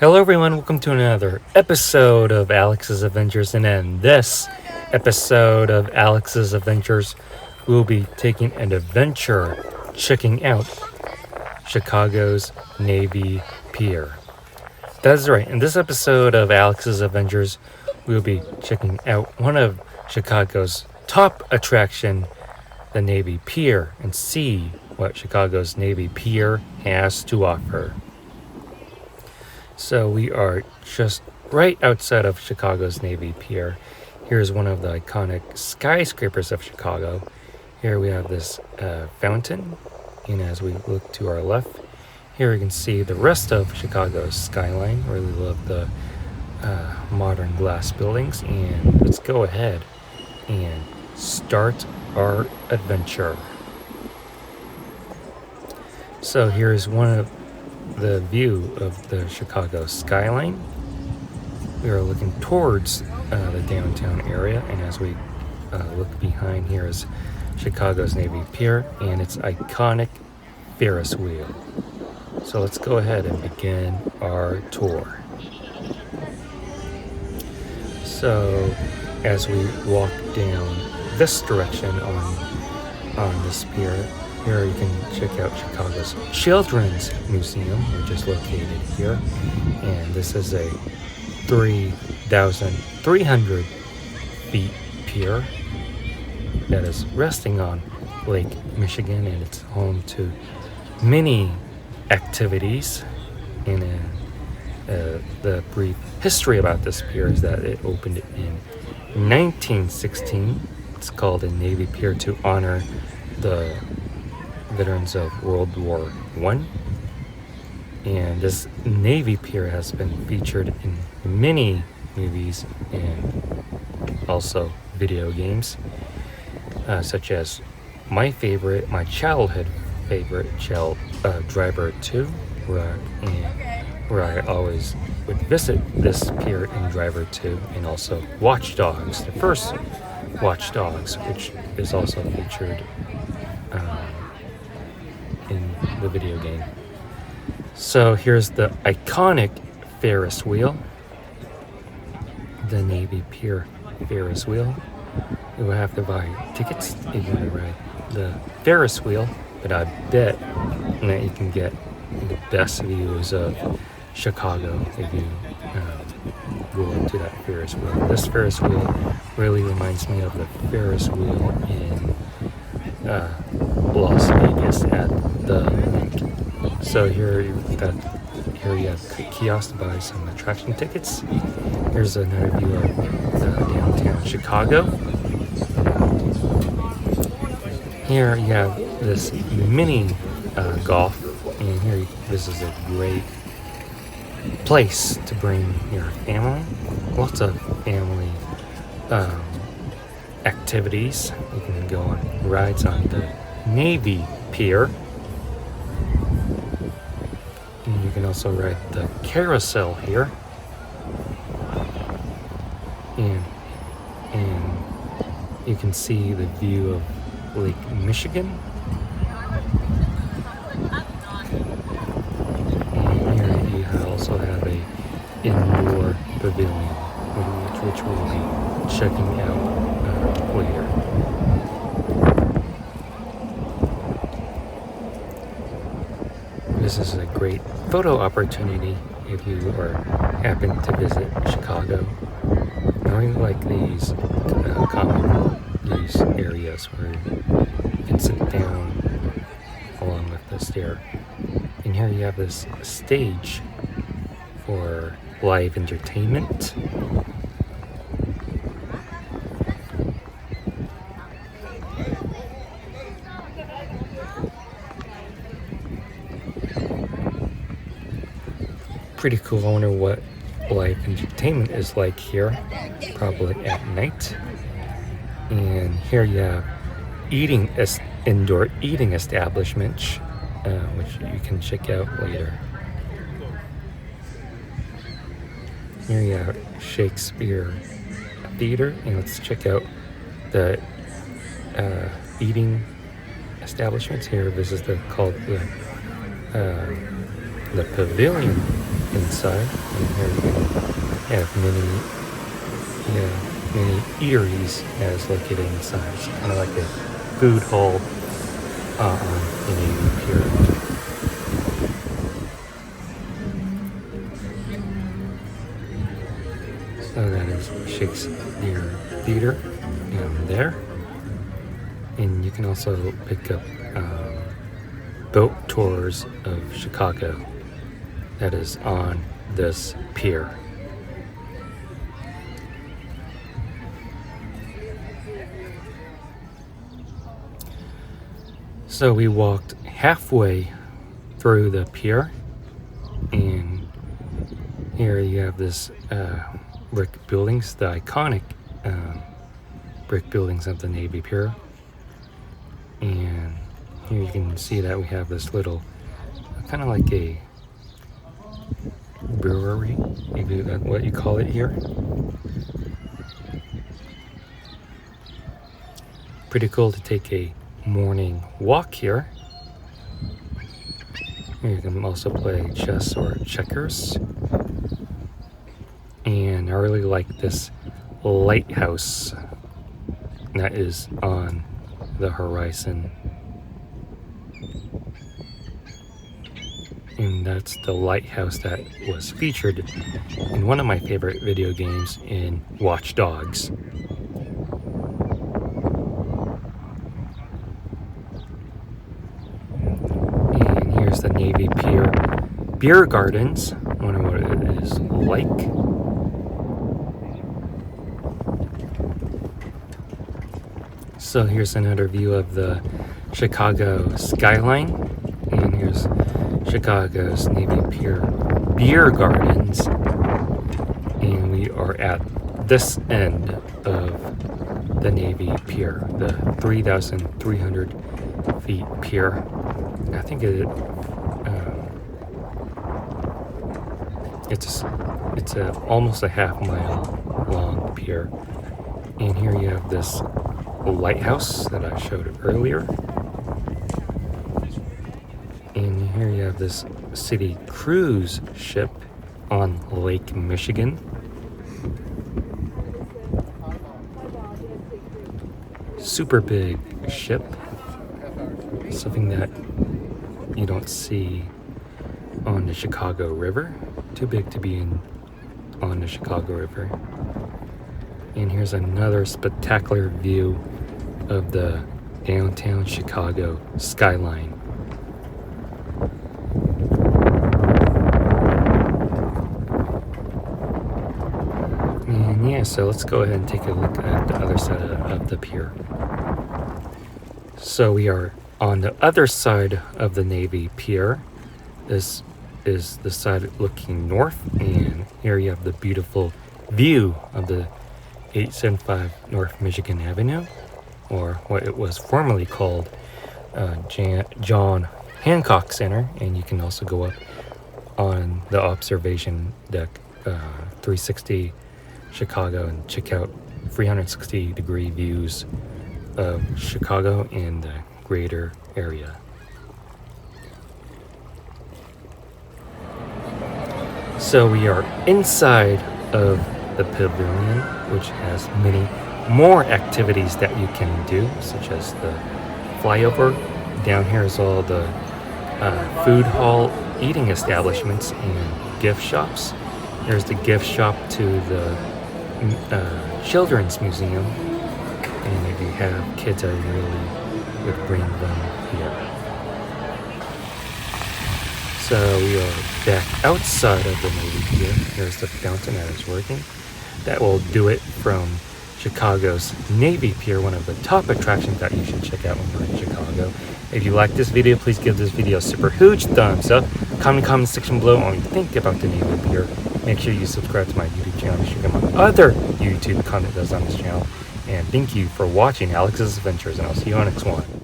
Hello everyone, welcome to another episode of Alex's Adventures, and in this episode of Alex's Adventures, we'll be taking an adventure checking out Chicago's Navy Pier. That's right, in this episode of Alex's Adventures, we'll be checking out one of Chicago's top attraction, the Navy Pier, and see what Chicago's Navy Pier has to offer. So we are just right outside of Chicago's Navy Pier. Here's one of the iconic skyscrapers of Chicago. Here we have this fountain, and as we look to our left, here you can see the rest of Chicago's skyline. Really love the modern glass buildings, and let's go ahead and start our adventure. So here's one of the view of the Chicago skyline. We are looking towards the downtown area, and as we look behind, here is Chicago's Navy Pier and its iconic Ferris wheel. So let's go ahead and begin our tour. So as we walk down this direction on this pier, here you can check out Chicago's Children's Museum, which is located here. And this is a 3,300 feet pier that is resting on Lake Michigan, and it's home to many activities. And the brief history about this pier is that it opened in 1916. It's called a Navy Pier to honor the veterans of World War I. And this Navy Pier has been featured in many movies and also video games, such as my childhood favorite, Driver 2, where I always would visit this pier in Driver 2, and also Watch Dogs, the first Watch Dogs, which is also featured in the video game. So here's the iconic Ferris wheel, the Navy Pier Ferris wheel. You will have to buy tickets if you want to ride the Ferris wheel, but I bet that you can get the best views of Chicago if you go into that Ferris wheel. This Ferris wheel really reminds me of the Ferris wheel in Las Vegas at the lake. So here you have kiosks to buy some attraction tickets. Here's another view of downtown Chicago. Here you have this mini golf, and here this is a great place to bring your family. Lots of family activities. You can go on rides on the Navy Pier, and you can also ride the carousel here, and you can see the view of Lake Michigan. And here you also have a indoor pavilion, which we'll be checking out later. This is a great photo opportunity if you happen to visit Chicago. I really like these these areas where you can sit down along with the stair. And here you have this stage for live entertainment. Pretty cool. I wonder what live entertainment is like here, probably at night. And here you have indoor eating establishments, which you can check out later. Here you have Shakespeare Theater, and let's check out the eating establishments here. This is called the Pavilion inside. And here you have many eateries as located inside. It's kind of like a food hall on the Navy Pier. So that is Shakespeare Theater down there. And you can also pick up boat tours of Chicago that is on this pier. So we walked halfway through the pier, and here you have this brick buildings, the iconic brick buildings of the Navy Pier. And here you can see that we have this little, kind of like a brewery, maybe that's what you call it here. Pretty cool to take a morning walk here. You can also play chess or checkers. And I really like this lighthouse that is on the horizon. And that's the lighthouse that was featured in one of my favorite video games in Watch Dogs. And here's the Navy Pier Beer Gardens. I wonder what it is like. So here's another view of the Chicago skyline, and here's Chicago's Navy Pier Beer Gardens, and we are at this end of the Navy Pier, the 3,300 feet pier. I think it's almost a half-mile long pier, and here you have this lighthouse that I showed earlier, and here you have this city cruise ship on Lake Michigan. Super big ship, something that you don't see on the Chicago River. Too big to be on the Chicago River. And here's another spectacular view of the downtown Chicago skyline. And yeah, so let's go ahead and take a look at the other side of the pier. So we are on the other side of the Navy Pier. This is the side looking north, and here you have the beautiful view of the 875 North Michigan Avenue, or what it was formerly called John Hancock Center. And you can also go up on the observation deck 360 Chicago and check out 360 degree views of Chicago and the greater area. So we are inside of the pavilion, which has many more activities that you can do, such as the flyover. Down here is all the food hall eating establishments and gift shops. There's the gift shop to the Children's Museum, and if you have kids, I really would bring them here. So we are back outside of the Navy Pier. Here's the fountain that is working. That will do it from Chicago's Navy Pier, one of the top attractions that you should check out when you're in Chicago. If you like this video, please give this video a super huge thumbs up. Comment in the comment section below what you think about the Navy Pier. Make sure you subscribe to my YouTube channel to check out my other YouTube content that's on this channel. And thank you for watching Alex's Adventures, and I'll see you on the next one.